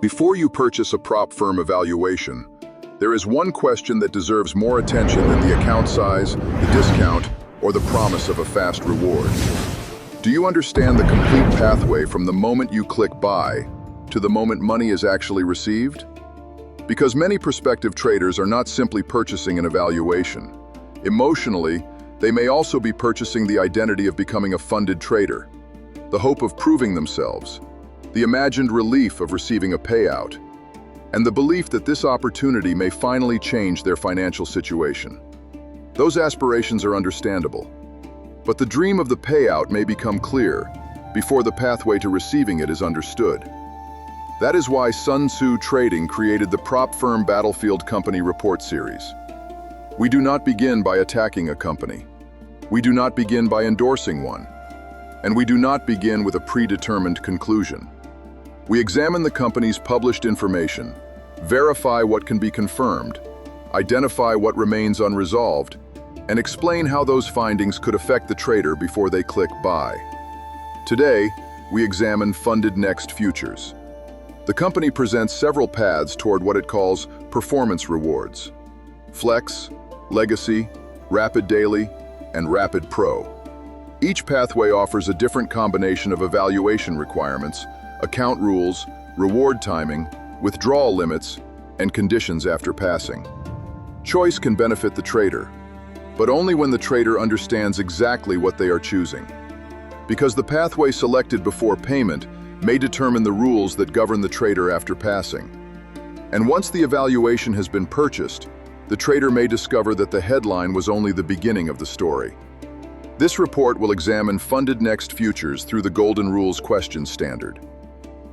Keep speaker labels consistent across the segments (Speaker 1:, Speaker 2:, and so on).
Speaker 1: Before you purchase a prop firm evaluation, there is one question that deserves more attention than the account size, the discount, or the promise of a fast reward. Do you understand the complete pathway from the moment you click buy to the moment money is actually received? Because many prospective traders are not simply purchasing an evaluation. Emotionally, they may also be purchasing the identity of becoming a funded trader, the hope of proving themselves, the imagined relief of receiving a payout, and the belief that this opportunity may finally change their financial situation. Those aspirations are understandable, but the dream of the payout may become clear before the pathway to receiving it is understood. That is why Sun Tzu Trading created the Prop Firm Battlefield Company Report Series. We do not begin by attacking a company. We do not begin by endorsing one. And we do not begin with a predetermined conclusion. We examine the company's published information, verify what can be confirmed, identify what remains unresolved, and explain how those findings could affect the trader before they click buy. Today, we examine FundedNext Futures. The company presents several paths toward what it calls performance rewards: Flex, Legacy, Rapid Daily, and Rapid Pro. Each pathway offers a different combination of evaluation requirements, account rules, reward timing, withdrawal limits, and conditions after passing. Choice can benefit the trader, but only when the trader understands exactly what they are choosing. Because the pathway selected before payment may determine the rules that govern the trader after passing. And once the evaluation has been purchased, the trader may discover that the headline was only the beginning of the story. This report will examine FundedNext Futures through the Golden Rules question standard.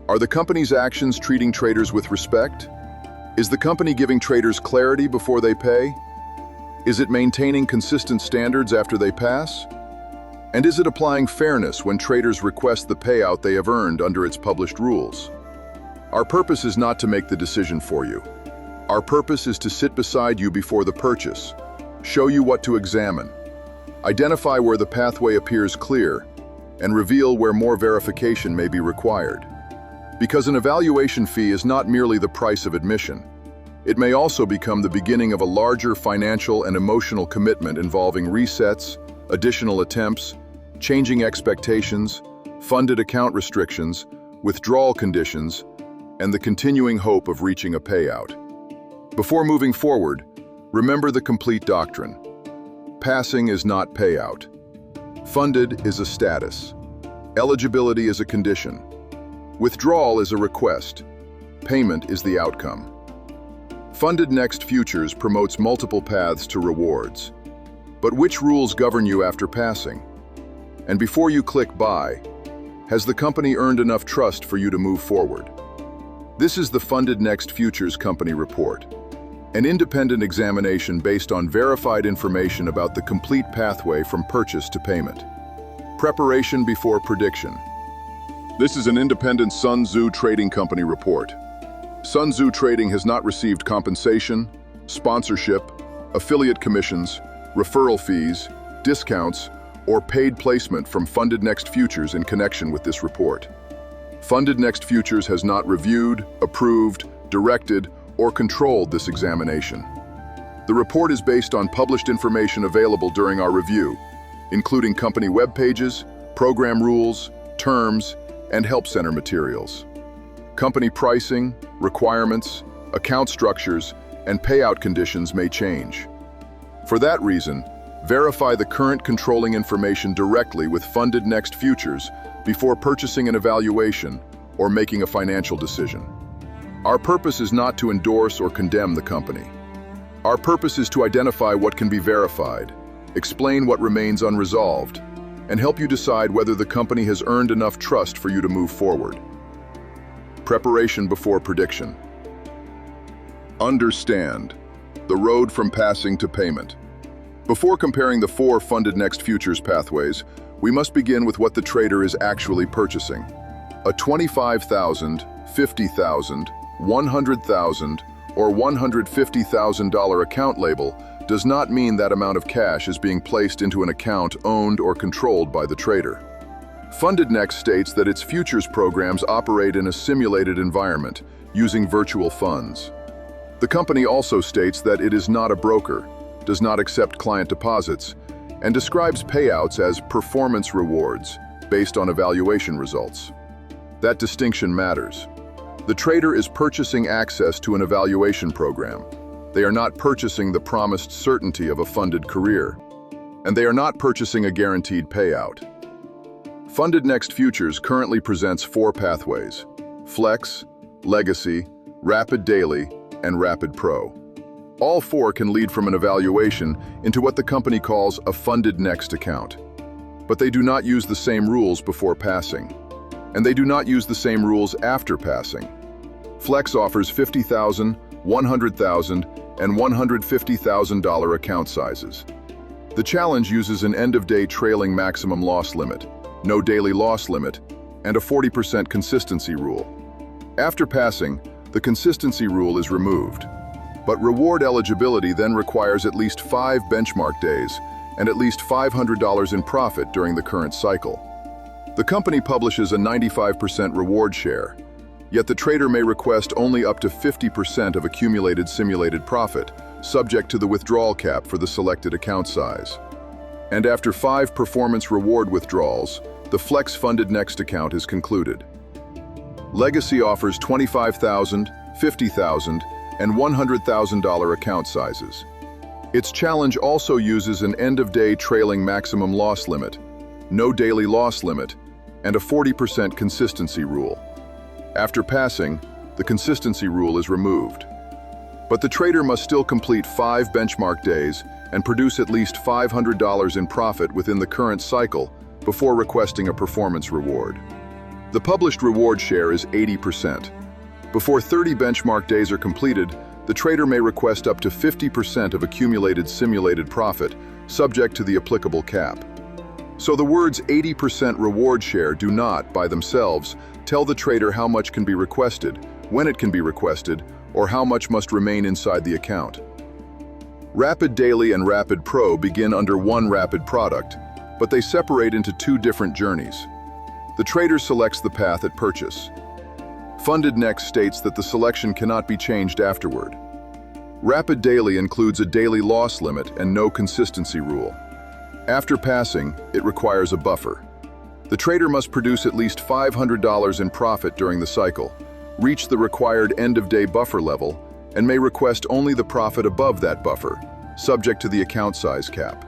Speaker 1: Are the company's actions treating traders with respect? Is the company giving traders clarity before they pay? Is it maintaining consistent standards after they pass? And is it applying fairness when traders request the payout they have earned under its published rules? Our purpose is not to make the decision for you. Our purpose is to sit beside you before the purchase, show you what to examine, identify where the pathway appears clear, and reveal where more verification may be required. Because an evaluation fee is not merely the price of admission. It may also become the beginning of a larger financial and emotional commitment involving resets, additional attempts, changing expectations, funded account restrictions, withdrawal conditions, and the continuing hope of reaching a payout. Before moving forward, remember the complete doctrine. Passing is not payout. Funded is a status. Eligibility is a condition. Withdrawal is a request. Payment is the outcome. FundedNext Futures promotes multiple paths to rewards. But which rules govern you after passing? And before you click buy, has the company earned enough trust for you to move forward? This is the FundedNext Futures Company Report, an independent examination based on verified information about the complete pathway from purchase to payment. Preparation before prediction. This is an independent Sun Tzu Trading Company report. Sun Tzu Trading has not received compensation, sponsorship, affiliate commissions, referral fees, discounts, or paid placement from FundedNext Futures in connection with this report. FundedNext Futures has not reviewed, approved, directed, or controlled this examination. The report is based on published information available during our review, including company web pages, program rules, terms, and help center materials. Company pricing, requirements, account structures, and payout conditions may change. For that reason, verify the current controlling information directly with FundedNext Futures before purchasing an evaluation or making a financial decision. Our purpose is not to endorse or condemn the company. Our purpose is to identify what can be verified, explain what remains unresolved, and help you decide whether the company has earned enough trust for you to move forward. Preparation before prediction. Understand the road from passing to payment. Before comparing the 4 FundedNext Futures pathways, we must begin with what the trader is actually purchasing. A $25,000, $50,000, $100,000, or $150,000 account label does not mean that amount of cash is being placed into an account owned or controlled by the trader. FundedNext states that its futures programs operate in a simulated environment, using virtual funds. The company also states that it is not a broker, does not accept client deposits, and describes payouts as performance rewards based on evaluation results. That distinction matters. The trader is purchasing access to an evaluation program. They are not purchasing the promised certainty of a funded career. And they are not purchasing a guaranteed payout. FundedNext Futures currently presents 4 pathways: Flex, Legacy, Rapid Daily, and Rapid Pro. All 4 can lead from an evaluation into what the company calls a FundedNext account. But they do not use the same rules before passing. And they do not use the same rules after passing. Flex offers $50,000, $100,000, and $150,000 account sizes. The challenge uses an end-of-day trailing maximum loss limit, no daily loss limit, and a 40% consistency rule. After passing, the consistency rule is removed. But reward eligibility then requires at least 5 benchmark days and at least $500 in profit during the current cycle. The company publishes a 95% reward share, yet the trader may request only up to 50% of accumulated simulated profit, subject to the withdrawal cap for the selected account size. And after 5 performance reward withdrawals, the Flex FundedNext account is concluded. Legacy offers $25,000, $50,000, and $100,000 account sizes. Its challenge also uses an end-of-day trailing maximum loss limit, no daily loss limit, and a 40% consistency rule. After passing, the consistency rule is removed. But the trader must still complete 5 benchmark days and produce at least $500 in profit within the current cycle before requesting a performance reward. The published reward share is 80%. Before 30 benchmark days are completed, the trader may request up to 50% of accumulated simulated profit, subject to the applicable cap. So the words 80% reward share do not, by themselves, tell the trader how much can be requested, when it can be requested, or how much must remain inside the account. Rapid Daily and Rapid Pro begin under one rapid product, but they separate into 2 different journeys. The trader selects the path at purchase. FundedNext states that the selection cannot be changed afterward. Rapid Daily includes a daily loss limit and no consistency rule. After passing, it requires a buffer. The trader must produce at least $500 in profit during the cycle, reach the required end-of-day buffer level, and may request only the profit above that buffer, subject to the account size cap.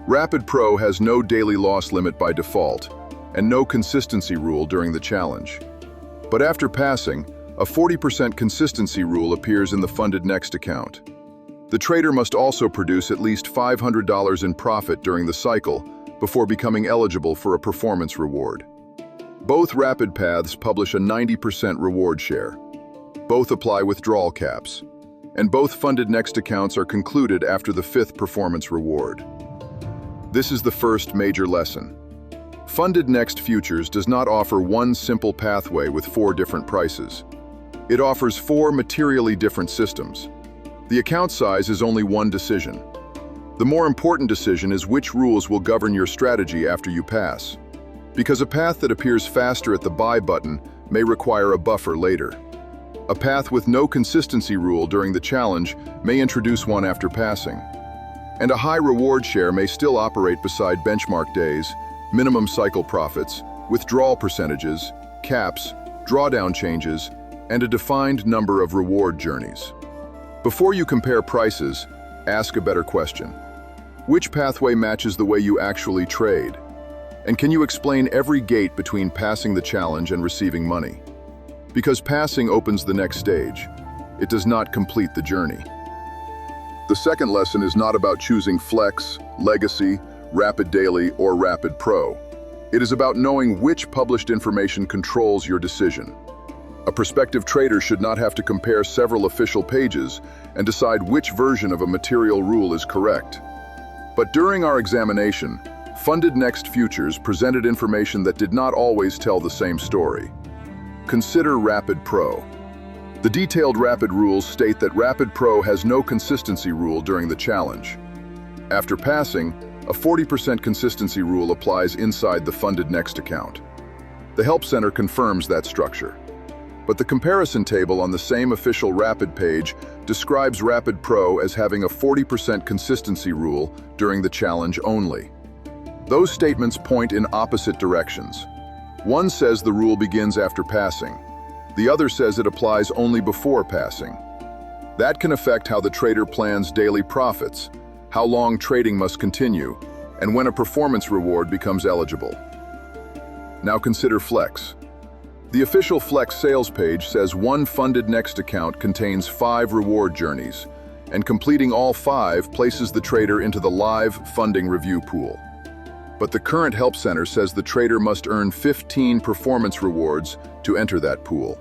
Speaker 1: Rapid Pro has no daily loss limit by default, and no consistency rule during the challenge. But after passing, a 40% consistency rule appears in the FundedNext account. The trader must also produce at least $500 in profit during the cycle before becoming eligible for a performance reward. Both rapid paths publish a 90% reward share. Both apply withdrawal caps. And both FundedNext accounts are concluded after the 5th performance reward. This is the first major lesson. FundedNext Futures does not offer one simple pathway with 4 different prices. It offers 4 materially different systems. The account size is only one decision. The more important decision is which rules will govern your strategy after you pass. Because a path that appears faster at the buy button may require a buffer later. A path with no consistency rule during the challenge may introduce one after passing. And a high reward share may still operate beside benchmark days, minimum cycle profits, withdrawal percentages, caps, drawdown changes, and a defined number of reward journeys. Before you compare prices, ask a better question. Which pathway matches the way you actually trade? And can you explain every gate between passing the challenge and receiving money? Because passing opens the next stage. It does not complete the journey. The second lesson is not about choosing Flex, Legacy, Rapid Daily, or Rapid Pro. It is about knowing which published information controls your decision. A prospective trader should not have to compare several official pages and decide which version of a material rule is correct. But during our examination, FundedNext Futures presented information that did not always tell the same story. Consider Rapid Pro. The detailed Rapid rules state that Rapid Pro has no consistency rule during the challenge. After passing, a 40% consistency rule applies inside the FundedNext account. The Help Center confirms that structure. But the comparison table on the same official Rapid page describes Rapid Pro as having a 40% consistency rule during the challenge only. Those statements point in opposite directions. One says the rule begins after passing. The other says it applies only before passing. That can affect how the trader plans daily profits, how long trading must continue, and when a performance reward becomes eligible. Now consider Flex. The official Flex sales page says one FundedNext account contains 5 reward journeys, and completing all 5 places the trader into the live funding review pool. But the current help center says the trader must earn 15 performance rewards to enter that pool.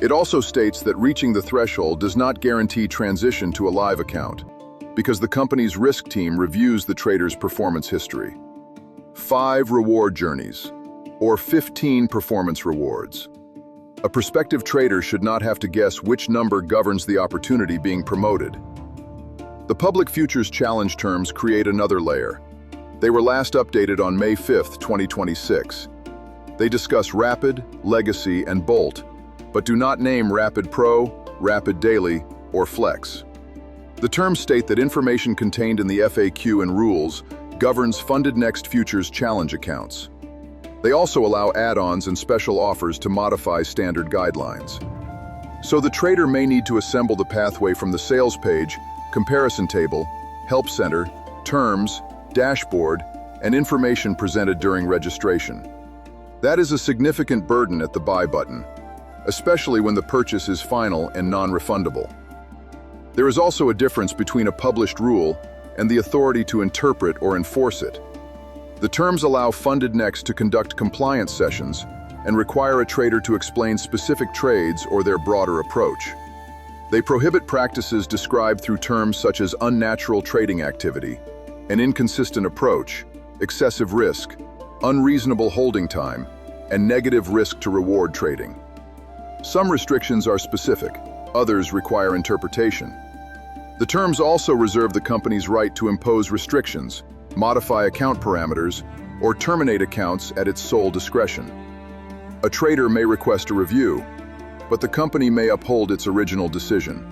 Speaker 1: It also states that reaching the threshold does not guarantee transition to a live account, because the company's risk team reviews the trader's performance history. 5 reward journeys, or 15 performance rewards. A prospective trader should not have to guess which number governs the opportunity being promoted. The public futures challenge terms create another layer. They were last updated on May 5, 2026. They discuss Rapid, Legacy, and Bolt, but do not name Rapid Pro, Rapid Daily, or Flex. The terms state that information contained in the FAQ and rules governs FundedNext Futures challenge accounts. They also allow add-ons and special offers to modify standard guidelines. So the trader may need to assemble the pathway from the sales page, comparison table, help center, terms, dashboard, and information presented during registration. That is a significant burden at the buy button, especially when the purchase is final and non-refundable. There is also a difference between a published rule and the authority to interpret or enforce it. The terms allow FundedNext to conduct compliance sessions and require a trader to explain specific trades or their broader approach. They prohibit practices described through terms such as unnatural trading activity, an inconsistent approach, excessive risk, unreasonable holding time, and negative risk to reward trading. Some restrictions are specific, others require interpretation. The terms also reserve the company's right to impose restrictions, modify account parameters, or terminate accounts at its sole discretion. A trader may request a review, but the company may uphold its original decision.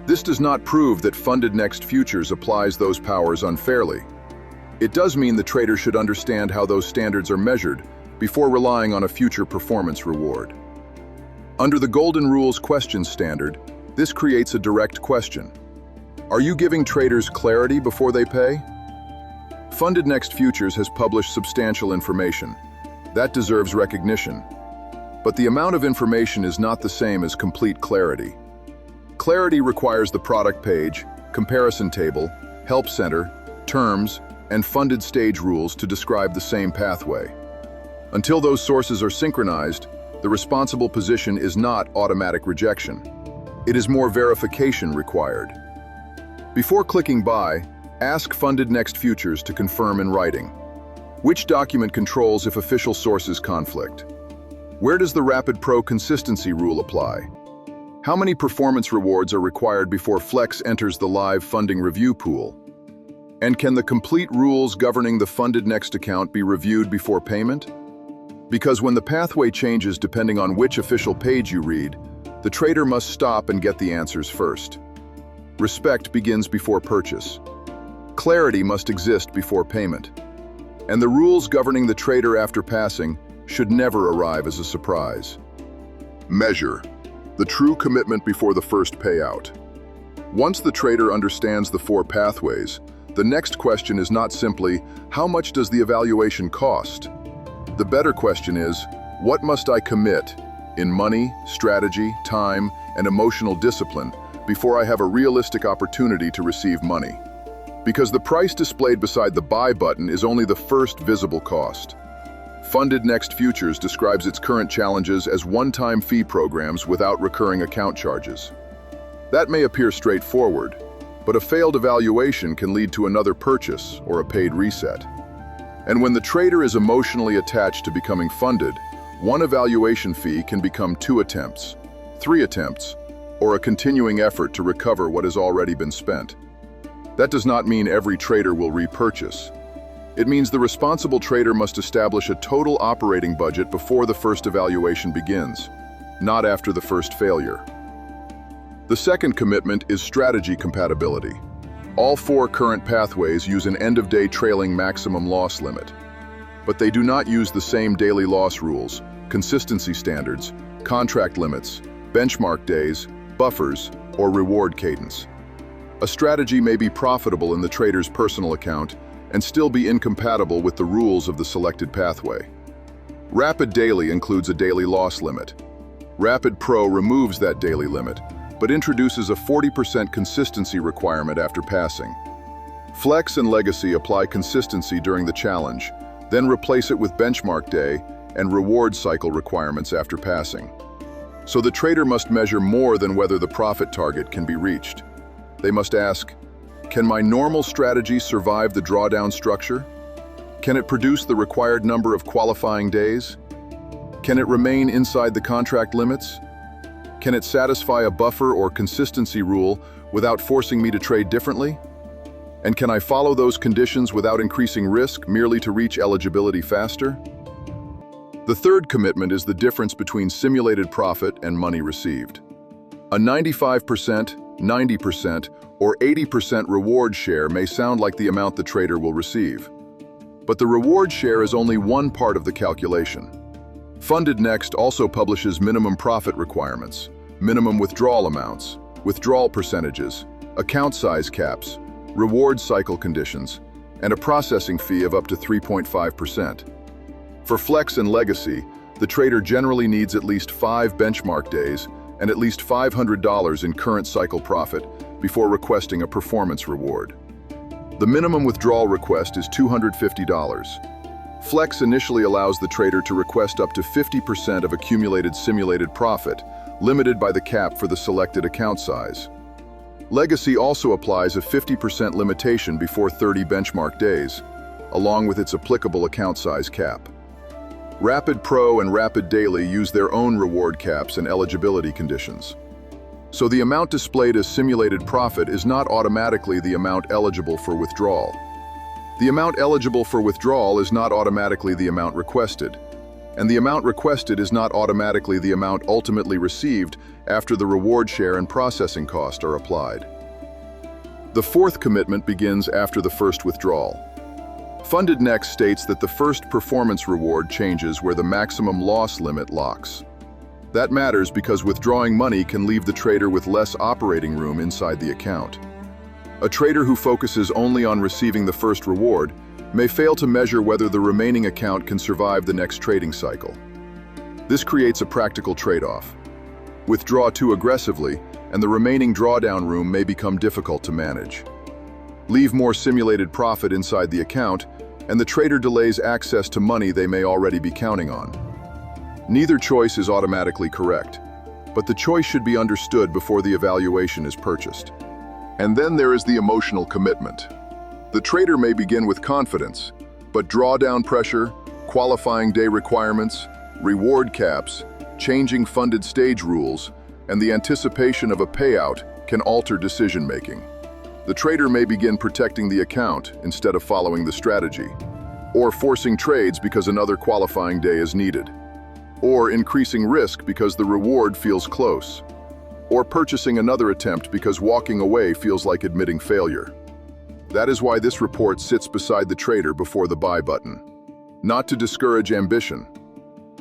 Speaker 1: This does not prove that FundedNext Futures applies those powers unfairly. It does mean the trader should understand how those standards are measured before relying on a future performance reward. Under the Golden Rules question standard, this creates a direct question. Are you giving traders clarity before they pay? FundedNext Futures has published substantial information. That deserves recognition. But the amount of information is not the same as complete clarity. Clarity requires the product page, comparison table, help center, terms, and funded stage rules to describe the same pathway. Until those sources are synchronized, the responsible position is not automatic rejection. It is more verification required. Before clicking buy, ask FundedNext Futures to confirm in writing. Which document controls if official sources conflict? Where does the Rapid Pro consistency rule apply? How many performance rewards are required before Flex enters the live funding review pool? And can the complete rules governing the FundedNext account be reviewed before payment? Because when the pathway changes depending on which official page you read, the trader must stop and get the answers first. Respect begins before purchase. Clarity must exist before payment. And the rules governing the trader after passing should never arrive as a surprise. Measure the true commitment before the first payout. Once the trader understands the 4 pathways, the next question is not simply, how much does the evaluation cost? The better question is, what must I commit in money, strategy, time, and emotional discipline before I have a realistic opportunity to receive money? Because the price displayed beside the buy button is only the first visible cost. FundedNext Futures describes its current challenges as one-time fee programs without recurring account charges. That may appear straightforward, but a failed evaluation can lead to another purchase or a paid reset. And when the trader is emotionally attached to becoming funded, one evaluation fee can become 2 attempts, 3 attempts, or a continuing effort to recover what has already been spent. That does not mean every trader will repurchase. It means the responsible trader must establish a total operating budget before the first evaluation begins. not after the first failure. The second commitment is strategy compatibility. All 4 current pathways use an end-of-day trailing maximum loss limit, but they do not use the same daily loss rules, consistency standards, contract limits, benchmark days, buffers, or reward cadence. A strategy may be profitable in the trader's personal account and still be incompatible with the rules of the selected pathway. Rapid Daily includes a daily loss limit. Rapid Pro removes that daily limit, but introduces a 40% consistency requirement after passing. Flex and Legacy apply consistency during the challenge, then replace it with benchmark day and reward cycle requirements after passing. So the trader must measure more than whether the profit target can be reached. They must ask, can my normal strategy survive the drawdown structure? Can it produce the required number of qualifying days? Can it remain inside the contract limits? Can it satisfy a buffer or consistency rule without forcing me to trade differently? And can I follow those conditions without increasing risk merely to reach eligibility faster? The third commitment is the difference between simulated profit and money received. A 95%, 90%, or 80% reward share may sound like the amount the trader will receive. But the reward share is only one part of the calculation. FundedNext also publishes minimum profit requirements, minimum withdrawal amounts, withdrawal percentages, account size caps, reward cycle conditions, and a processing fee of up to 3.5%. For Flex and Legacy, the trader generally needs at least 5 benchmark days and at least $500 in current cycle profit before requesting a performance reward. The minimum withdrawal request is $250. Flex initially allows the trader to request up to 50% of accumulated simulated profit, limited by the cap for the selected account size. Legacy also applies a 50% limitation before 30 benchmark days, along with its applicable account size cap. Rapid Pro and Rapid Daily use their own reward caps and eligibility conditions. So the amount displayed as simulated profit is not automatically the amount eligible for withdrawal. The amount eligible for withdrawal is not automatically the amount requested, and the amount requested is not automatically the amount ultimately received after the reward share and processing cost are applied. The fourth commitment begins after the first withdrawal. FundedNext states that the first performance reward changes where the maximum loss limit locks. That matters because withdrawing money can leave the trader with less operating room inside the account. A trader who focuses only on receiving the first reward may fail to measure whether the remaining account can survive the next trading cycle. This creates a practical trade-off. Withdraw too aggressively, and the remaining drawdown room may become difficult to manage. Leave more simulated profit inside the account, and the trader delays access to money they may already be counting on. Neither choice is automatically correct, but the choice should be understood before the evaluation is purchased. And then there is the emotional commitment. The trader may begin with confidence, but drawdown pressure, qualifying day requirements, reward caps, changing funded stage rules, and the anticipation of a payout can alter decision-making. The trader may begin protecting the account instead of following the strategy, or forcing trades because another qualifying day is needed, or increasing risk because the reward feels close, or purchasing another attempt because walking away feels like admitting failure. That is why this report sits beside the trader before the buy button. Not to discourage ambition,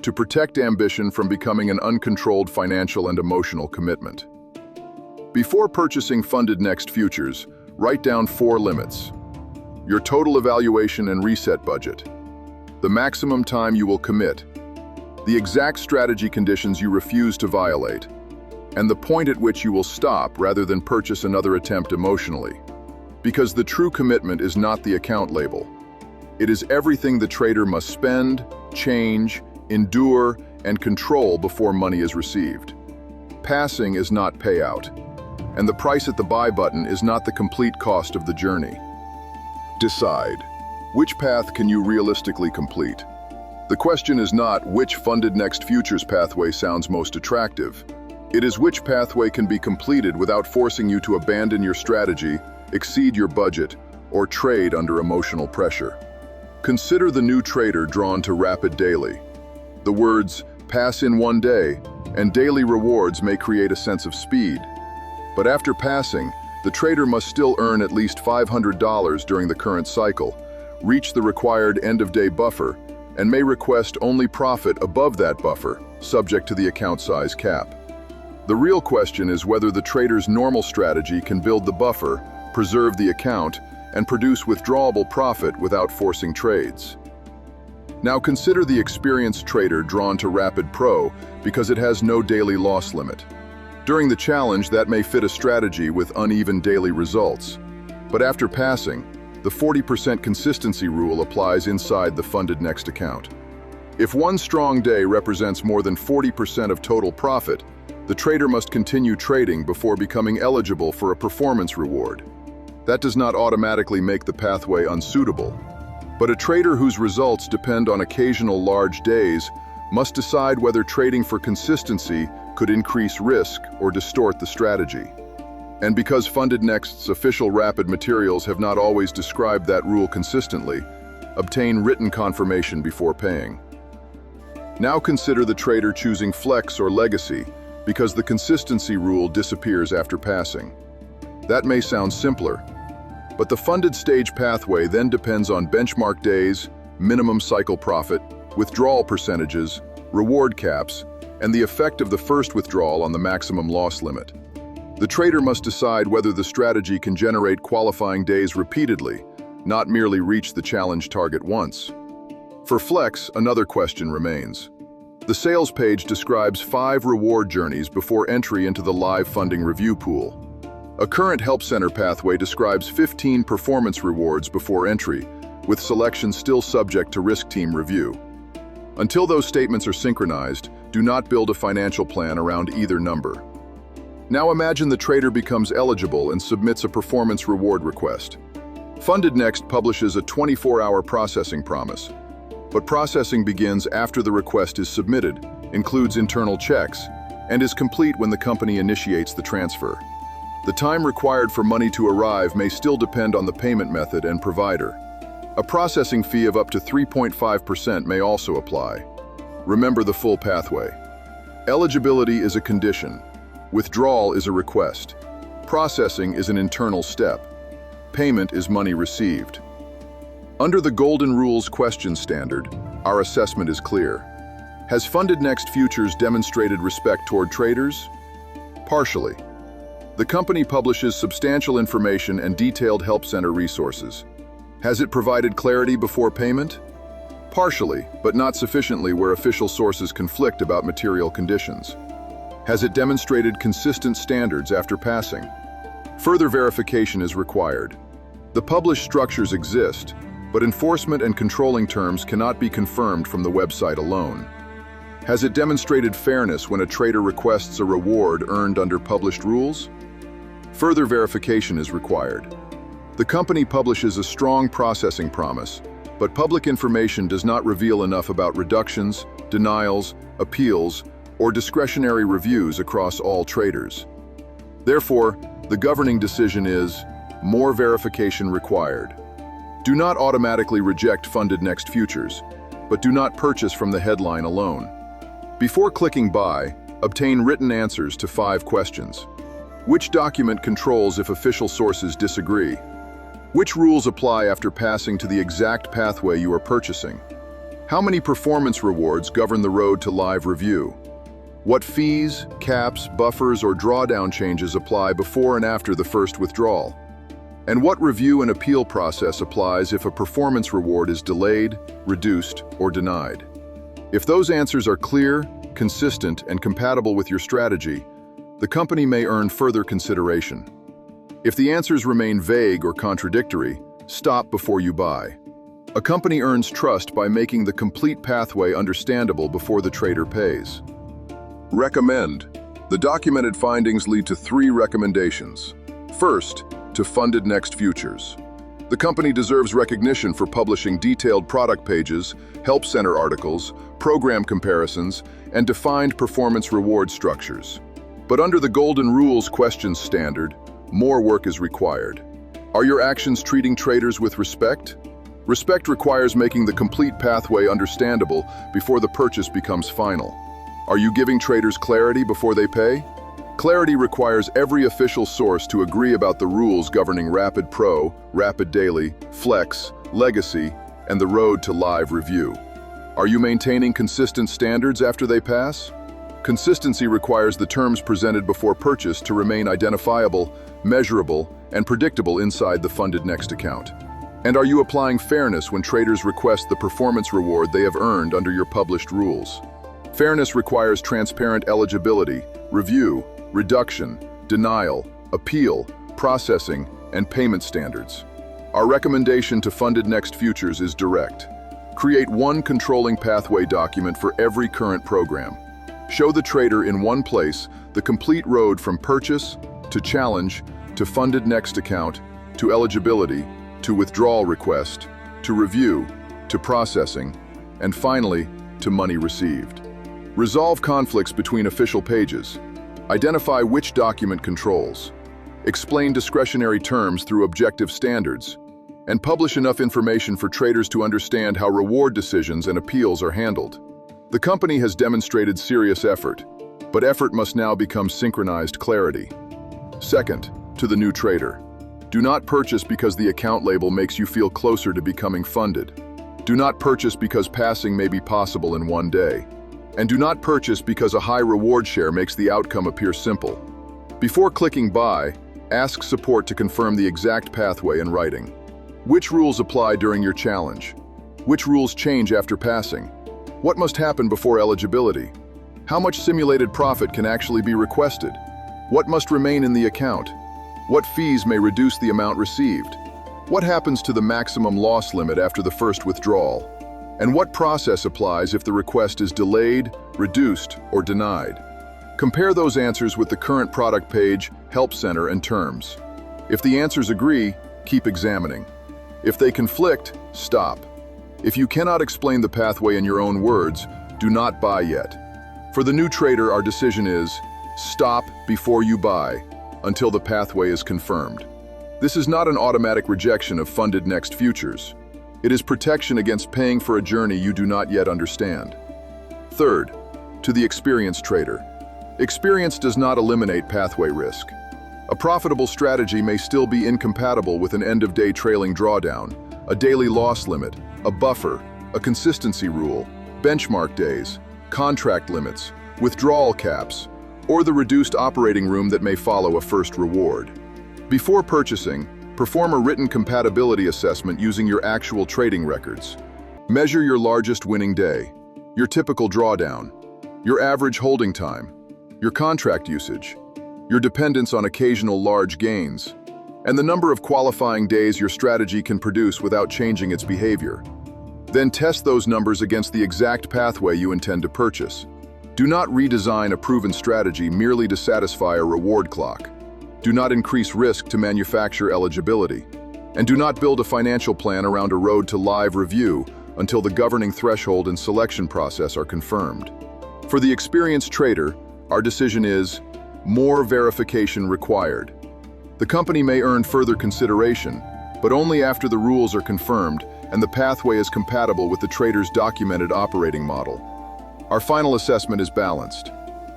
Speaker 1: to protect ambition from becoming an uncontrolled financial and emotional commitment. Before purchasing FundedNext Futures, write down 4 limits. Your total evaluation and reset budget, the maximum time you will commit, the exact strategy conditions you refuse to violate, and the point at which you will stop rather than purchase another attempt emotionally. Because the true commitment is not the account label. It is everything the trader must spend, change, endure, and control before money is received. Passing is not payout, and the price at the buy button is not the complete cost of the journey. Decide, which path can you realistically complete? The question is not which FundedNext Futures pathway sounds most attractive. It is which pathway can be completed without forcing you to abandon your strategy, exceed your budget, or trade under emotional pressure. Consider the new trader drawn to Rapid Daily. The words "pass in one day" and daily rewards may create a sense of speed. But after passing, the trader must still earn at least $500 during the current cycle, reach the required end-of-day buffer, and may request only profit above that buffer, subject to the account size cap. The real question is whether the trader's normal strategy can build the buffer, preserve the account, and produce withdrawable profit without forcing trades. Now consider the experienced trader drawn to Rapid Pro because it has no daily loss limit. During the challenge, that may fit a strategy with uneven daily results. But after passing, the 40% consistency rule applies inside the FundedNext account. If one strong day represents more than 40% of total profit, the trader must continue trading before becoming eligible for a performance reward. That does not automatically make the pathway unsuitable. But a trader whose results depend on occasional large days must decide whether trading for consistency could increase risk or distort the strategy. And because FundedNext's official rapid materials have not always described that rule consistently, obtain written confirmation before paying. Now consider the trader choosing Flex or Legacy because the consistency rule disappears after passing. That may sound simpler, but the funded stage pathway then depends on benchmark days, minimum cycle profit, withdrawal percentages, reward caps, and the effect of the first withdrawal on the maximum loss limit. The trader must decide whether the strategy can generate qualifying days repeatedly, not merely reach the challenge target once. For Flex, another question remains. The sales page describes 5 reward journeys before entry into the live funding review pool. A current Help Center pathway describes 15 performance rewards before entry, with selection still subject to risk team review. Until those statements are synchronized, do not build a financial plan around either number. Now imagine the trader becomes eligible and submits a performance reward request. FundedNext publishes a 24-hour processing promise, but processing begins after the request is submitted, includes internal checks, and is complete when the company initiates the transfer. The time required for money to arrive may still depend on the payment method and provider. A processing fee of up to 3.5% may also apply. Remember the full pathway. Eligibility is a condition. Withdrawal is a request. Processing is an internal step. Payment is money received. Under the Golden Rules question standard, our assessment is clear. Has FundedNext Futures demonstrated respect toward traders? Partially. The company publishes substantial information and detailed Help Center resources. Has it provided clarity before payment? Partially, but not sufficiently where official sources conflict about material conditions. Has it demonstrated consistent standards after passing? Further verification is required. The published structures exist, but enforcement and controlling terms cannot be confirmed from the website alone. Has it demonstrated fairness when a trader requests a reward earned under published rules? Further verification is required. The company publishes a strong processing promise, but public information does not reveal enough about reductions, denials, appeals, or discretionary reviews across all traders. Therefore, the governing decision is more verification required. Do not automatically reject FundedNext Futures, but do not purchase from the headline alone. Before clicking buy, obtain written answers to 5 questions. Which document controls if official sources disagree? Which rules apply after passing to the exact pathway you are purchasing? How many performance rewards govern the road to live review? What fees, caps, buffers, or drawdown changes apply before and after the first withdrawal? And what review and appeal process applies if a performance reward is delayed, reduced, or denied? If those answers are clear, consistent, and compatible with your strategy, the company may earn further consideration. If the answers remain vague or contradictory, stop before you buy. A company earns trust by making the complete pathway understandable before the trader pays. Recommend. The documented findings lead to 3 recommendations. First, to FundedNext Futures. The company deserves recognition for publishing detailed product pages, Help Center articles, program comparisons, and defined performance reward structures. But under the Golden Rules question standard, more work is required. Are your actions treating traders with respect? Respect requires making the complete pathway understandable before the purchase becomes final. Are you giving traders clarity before they pay? Clarity requires every official source to agree about the rules governing Rapid Pro, Rapid Daily, Flex, Legacy, and the road to live review. Are you maintaining consistent standards after they pass? Consistency requires the terms presented before purchase to remain identifiable, measurable, and predictable inside the FundedNext account. And are you applying fairness when traders request the performance reward they have earned under your published rules? Fairness requires transparent eligibility, review, reduction, denial, appeal, processing, and payment standards. Our recommendation to FundedNext Futures is direct. Create one controlling pathway document for every current program. Show the trader in one place the complete road from purchase, to challenge, to FundedNext account, to eligibility, to withdrawal request, to review, to processing, and finally, to money received. Resolve conflicts between official pages. Identify which document controls. Explain discretionary terms through objective standards. And publish enough information for traders to understand how reward decisions and appeals are handled. The company has demonstrated serious effort, but effort must now become synchronized clarity. Second, to the new trader. Do not purchase because the account label makes you feel closer to becoming funded. Do not purchase because passing may be possible in one day. And do not purchase because a high reward share makes the outcome appear simple. Before clicking buy, ask support to confirm the exact pathway in writing. Which rules apply during your challenge? Which rules change after passing? What must happen before eligibility? How much simulated profit can actually be requested? What must remain in the account? What fees may reduce the amount received? What happens to the maximum loss limit after the first withdrawal? And what process applies if the request is delayed, reduced, or denied? Compare those answers with the current product page, Help Center, and terms. If the answers agree, keep examining. If they conflict, stop. If you cannot explain the pathway in your own words, do not buy yet. For the new trader, our decision is, stop before you buy, until the pathway is confirmed. This is not an automatic rejection of FundedNext Futures. It is protection against paying for a journey you do not yet understand. Third, to the experienced trader. Experience does not eliminate pathway risk. A profitable strategy may still be incompatible with an end-of-day trailing drawdown, a daily loss limit, a buffer, a consistency rule, benchmark days, contract limits, withdrawal caps, or the reduced operating room that may follow a first reward. Before purchasing, perform a written compatibility assessment using your actual trading records. Measure your largest winning day, your typical drawdown, your average holding time, your contract usage, your dependence on occasional large gains, and the number of qualifying days your strategy can produce without changing its behavior. Then test those numbers against the exact pathway you intend to purchase. Do not redesign a proven strategy merely to satisfy a reward clock. Do not increase risk to manufacture eligibility. And do not build a financial plan around a road to live review until the governing threshold and selection process are confirmed. For the experienced trader, our decision is more verification required. The company may earn further consideration, but only after the rules are confirmed and the pathway is compatible with the trader's documented operating model. Our final assessment is balanced.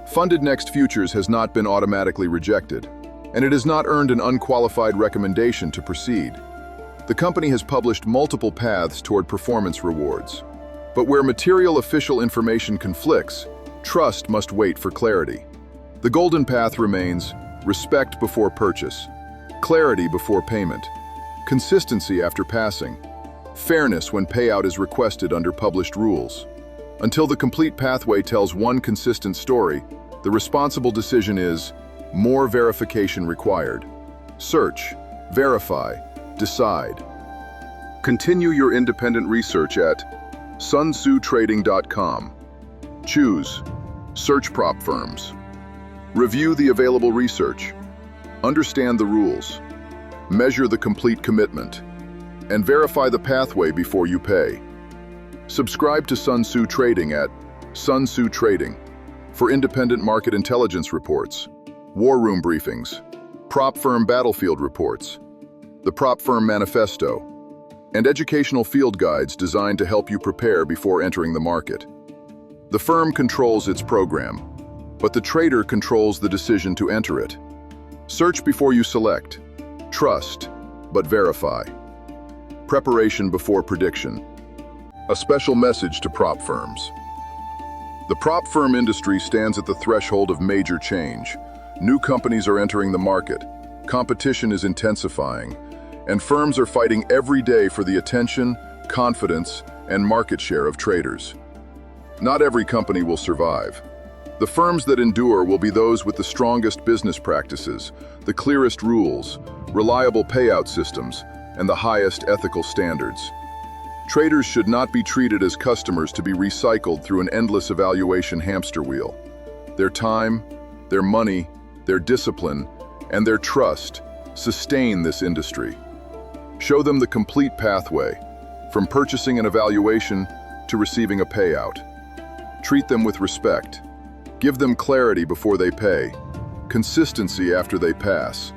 Speaker 1: FundedNext Futures has not been automatically rejected, and it has not earned an unqualified recommendation to proceed. The company has published multiple paths toward performance rewards. But where material official information conflicts, trust must wait for clarity. The golden path remains respect before purchase, clarity before payment, consistency after passing, fairness when payout is requested under published rules. Until the complete pathway tells one consistent story, the responsible decision is more verification required. Search, verify, decide. Continue your independent research at suntzutrading.com. Choose search prop firms. Review the available research. Understand the rules. Measure the complete commitment. And verify the pathway before you pay. Subscribe to Sun Tzu Trading at Sun Tzu Trading for independent market intelligence reports, war room briefings, prop firm battlefield reports, the prop firm manifesto, and educational field guides designed to help you prepare before entering the market. The firm controls its program, but the trader controls the decision to enter it. Search before you select. Trust, but verify. Preparation before prediction. A special message to prop firms. The prop firm industry stands at the threshold of major change. New companies are entering the market. Competition is intensifying, and firms are fighting every day for the attention, confidence, and market share of traders. Not every company will survive. The firms that endure will be those with the strongest business practices, the clearest rules, reliable payout systems, and the highest ethical standards. Traders should not be treated as customers to be recycled through an endless evaluation hamster wheel. Their time, their money, their discipline, and their trust sustain this industry. Show them the complete pathway, from purchasing an evaluation to receiving a payout. Treat them with respect. Give them clarity before they pay, consistency after they pass,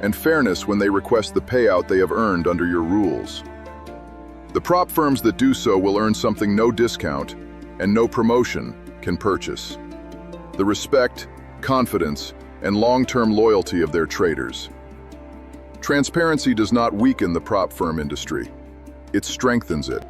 Speaker 1: and fairness when they request the payout they have earned under your rules. The prop firms that do so will earn something no discount and no promotion can purchase: the respect, confidence, and long-term loyalty of their traders. Transparency does not weaken the prop firm industry. It strengthens it.